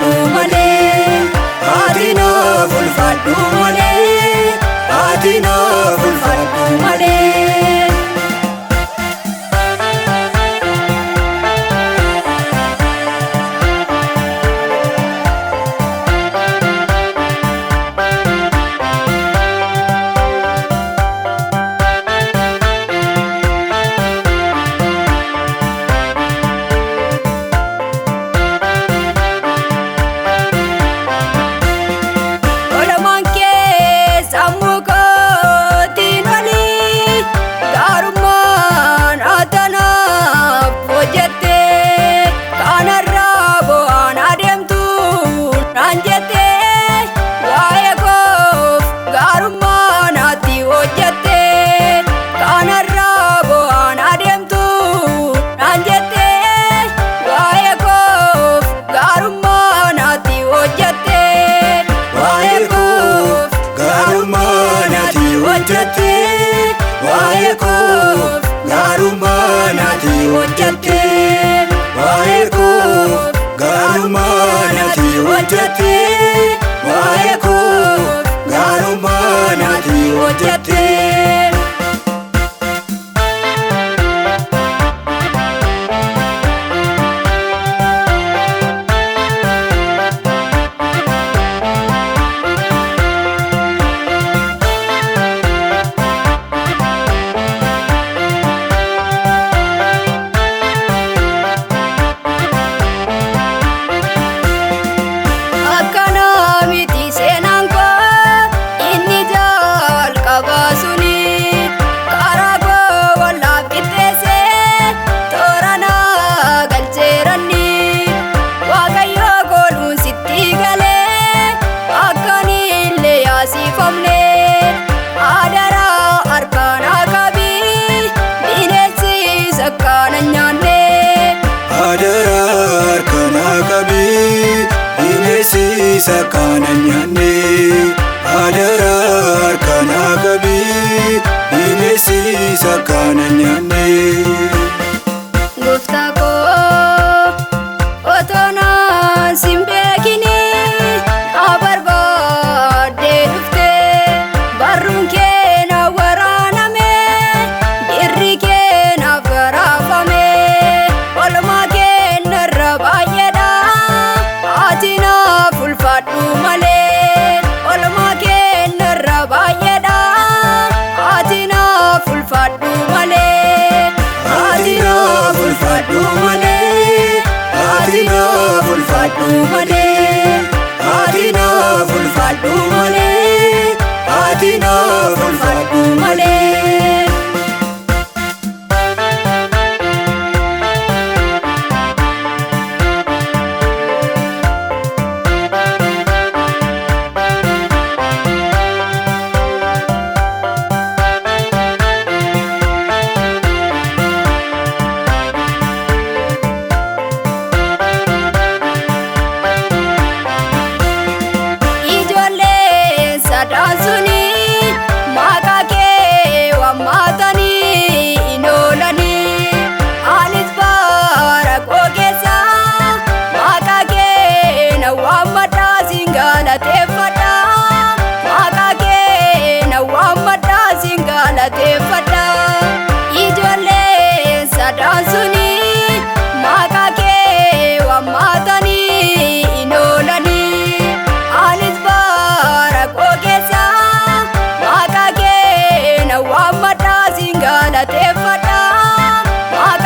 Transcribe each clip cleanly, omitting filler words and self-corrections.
ulfaadhuu malee, atinaaf ulfaadhuu malee, atinaaf ulfaadhuu malee. Waa'ee koof gaarummaa naati hojjette, waa'ee koof gaarummaa naati hojjette, waa'ee koof gaarummaa naati hojjette. Sakana nyanne adara kana gabi binesi sakana nyanne. Gofta ko otona simbekini abarbade dufte barrun kena waraname dirri kena garafame olma kena rabayeda atinaaf ulfaadhuu malee, olma keenna irra baay'eedha atinaaf ulfaadhuu malee, atinaaf ulfaadhuu malee, atinaaf ulfaadhuu malee, atinaaf ulfaadhuu malee, atinaaf ulfaadhuu malee. Ijoollee sadaan suni maqaa kee waammatanii hin oolanii, anis bara koo keessa maqaa kee na waammadhaa siin galateeffadha, maqaa kee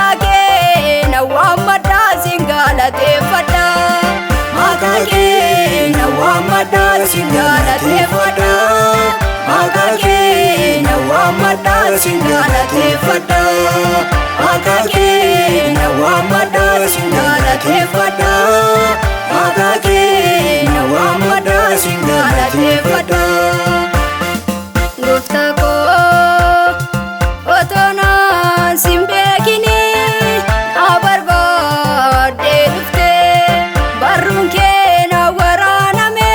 na waammadhaa siin galateeffadha, maqaa kee na waammadhaa siin galateeffadha, maqaa kee na waammadhaa siin galateeffadha, maqaa kee na waammadhaa siin galateeffadha, maqaa kee na waammadhaa siin galateeffadha. Gofta koo otona simbekini abarbade dufte barrun kena waraname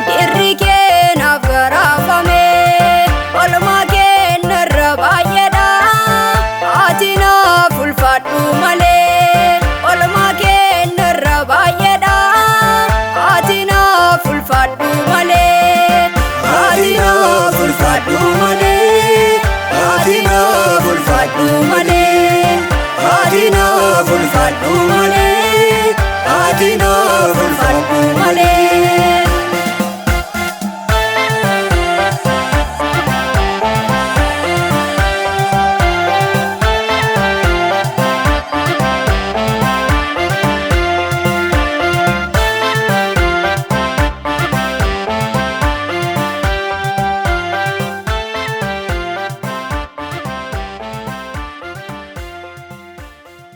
dirri kena garafame olma kena rabayeda atinaaf ulfaadhuu malee, olma kena rabayeda ulfaadhuu